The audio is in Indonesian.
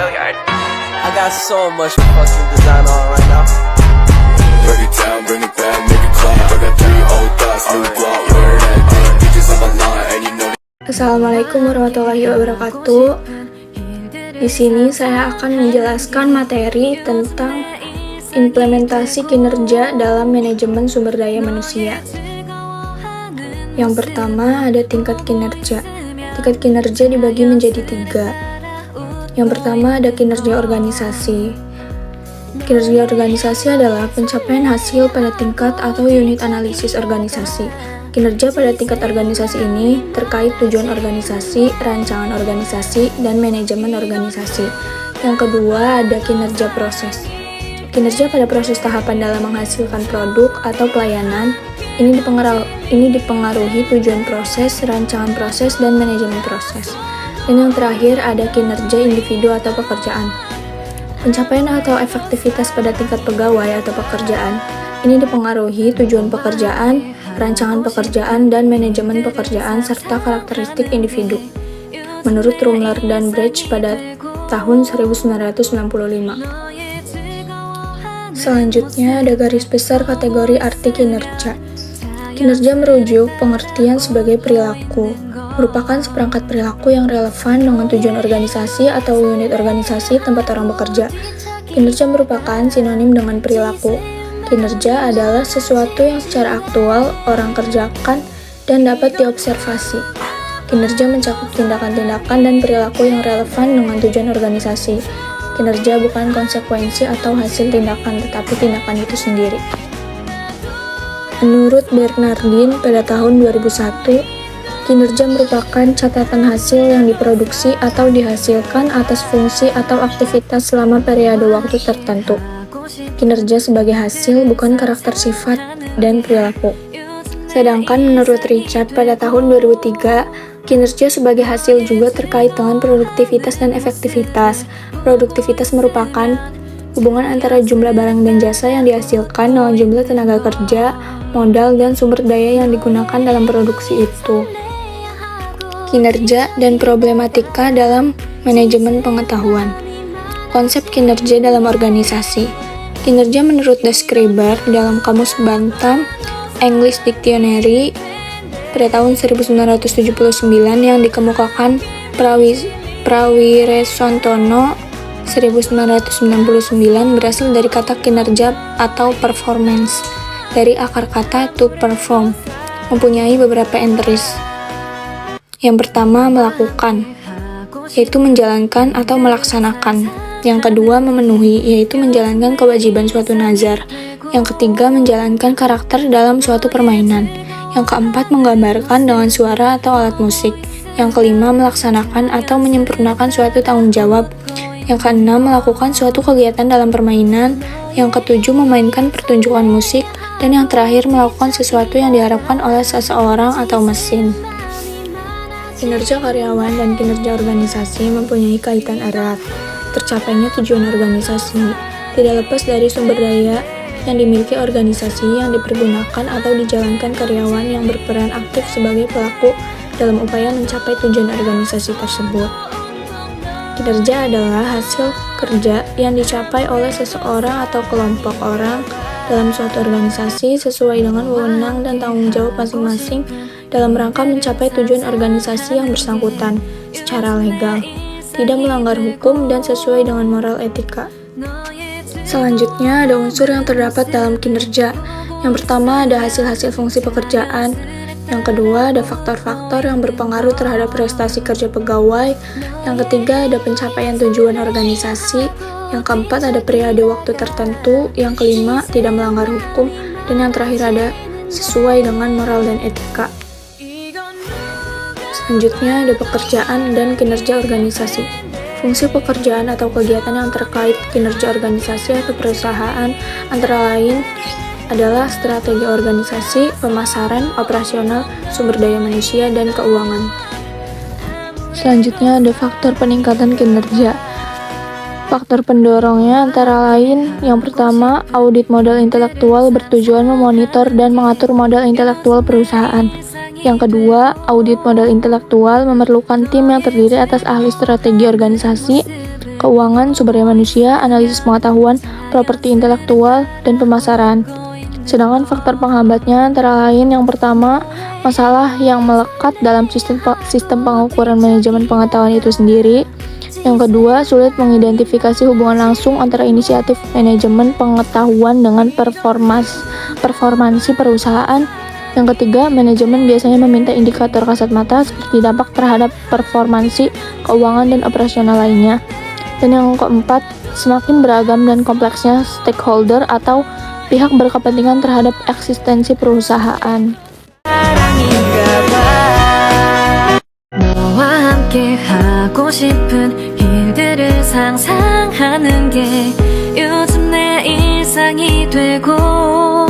I got so much fucking design on right now. Break it down, bring it back, make it clap. I got 3 old thoughts, new guap, where that thing. Bitches on my line, and you know. Assalamualaikum warahmatullahi wabarakatuh. Di sini saya akan menjelaskan materi tentang implementasi kinerja dalam manajemen sumber daya manusia. Yang pertama ada tingkat kinerja. Tingkat kinerja dibagi menjadi 3. Yang pertama ada kinerja organisasi. Kinerja organisasi adalah pencapaian hasil pada tingkat atau unit analisis organisasi. Kinerja pada tingkat organisasi ini terkait tujuan organisasi, rancangan organisasi, dan manajemen organisasi. Yang kedua ada kinerja proses. Kinerja pada proses tahapan dalam menghasilkan produk atau pelayanan. Ini dipengaruhi tujuan proses, rancangan proses, dan manajemen proses. Dan yang terakhir ada kinerja individu atau pekerjaan. Pencapaian atau efektivitas pada tingkat pegawai atau pekerjaan ini dipengaruhi tujuan pekerjaan, rancangan pekerjaan, dan manajemen pekerjaan serta karakteristik individu. Menurut Rumler dan Bridge pada tahun 1995. Selanjutnya ada garis besar kategori arti kinerja. Kinerja merujuk pengertian sebagai perilaku, merupakan seperangkat perilaku yang relevan dengan tujuan organisasi atau unit organisasi tempat orang bekerja. Kinerja merupakan sinonim dengan perilaku. Kinerja adalah sesuatu yang secara aktual orang kerjakan dan dapat diobservasi. Kinerja mencakup tindakan-tindakan dan perilaku yang relevan dengan tujuan organisasi. Kinerja bukan konsekuensi atau hasil tindakan, tetapi tindakan itu sendiri. Menurut Bernardin pada tahun 2001, kinerja merupakan catatan hasil yang diproduksi atau dihasilkan atas fungsi atau aktivitas selama periode waktu tertentu. Kinerja sebagai hasil bukan karakter sifat dan perilaku. Sedangkan menurut Richard pada tahun 2003, kinerja sebagai hasil juga terkait dengan produktivitas dan efektivitas. Produktivitas merupakan hubungan antara jumlah barang dan jasa yang dihasilkan dengan jumlah tenaga kerja, modal, dan sumber daya yang digunakan dalam produksi itu. Kinerja dan problematika dalam manajemen pengetahuan. Konsep kinerja dalam organisasi. Kinerja menurut Describer dalam Kamus Bantam English Dictionary pada tahun 1979 yang dikemukakan Prawiresantono 1999 berasal dari kata kinerja atau performance dari akar kata to perform, mempunyai beberapa entries. Yang pertama, melakukan, yaitu menjalankan atau melaksanakan. Yang kedua, memenuhi, yaitu menjalankan kewajiban suatu nazar. Yang ketiga, menjalankan karakter dalam suatu permainan. Yang keempat, menggambarkan dengan suara atau alat musik. Yang kelima, melaksanakan atau menyempurnakan suatu tanggung jawab. Yang keenam, melakukan suatu kegiatan dalam permainan. Yang ketujuh, memainkan pertunjukan musik. Dan yang terakhir, melakukan sesuatu yang diharapkan oleh seseorang atau mesin. Kinerja karyawan dan kinerja organisasi mempunyai kaitan erat. Tercapainya tujuan organisasi tidak lepas dari sumber daya yang dimiliki organisasi yang dipergunakan atau dijalankan karyawan yang berperan aktif sebagai pelaku dalam upaya mencapai tujuan organisasi tersebut. Kinerja adalah hasil kerja yang dicapai oleh seseorang atau kelompok orang dalam suatu organisasi sesuai dengan wewenang dan tanggung jawab masing-masing dalam rangka mencapai tujuan organisasi yang bersangkutan secara legal, tidak melanggar hukum, dan sesuai dengan moral etika. Selanjutnya ada unsur yang terdapat dalam kinerja. Yang pertama ada hasil-hasil fungsi pekerjaan. Yang kedua ada faktor-faktor yang berpengaruh terhadap prestasi kerja pegawai. Yang ketiga ada pencapaian tujuan organisasi. Yang keempat ada periode waktu tertentu. Yang kelima tidak melanggar hukum. Dan yang terakhir ada sesuai dengan moral dan etika. Selanjutnya ada pekerjaan dan kinerja organisasi. Fungsi pekerjaan atau kegiatan yang terkait kinerja organisasi atau perusahaan antara lain adalah strategi organisasi, pemasaran, operasional, sumber daya manusia, dan keuangan. Selanjutnya ada faktor peningkatan kinerja. Faktor pendorongnya antara lain yang pertama, audit modal intelektual bertujuan memonitor dan mengatur modal intelektual perusahaan. Yang kedua, audit modal intelektual memerlukan tim yang terdiri atas ahli strategi organisasi, keuangan, sumber daya manusia, analisis pengetahuan, properti intelektual, dan pemasaran. Sedangkan faktor penghambatnya antara lain yang pertama, masalah yang melekat dalam sistem pengukuran manajemen pengetahuan itu sendiri. Yang kedua, sulit mengidentifikasi hubungan langsung antara inisiatif manajemen pengetahuan dengan performansi perusahaan. Yang ketiga, manajemen biasanya meminta indikator kasat mata seperti dampak terhadap performansi keuangan dan operasional lainnya. Dan yang keempat, semakin beragam dan kompleksnya stakeholder atau pihak berkepentingan terhadap eksistensi perusahaan. 너와 함께 하고 싶은 일들을 상상하는 게 요즘 내 일상이 되고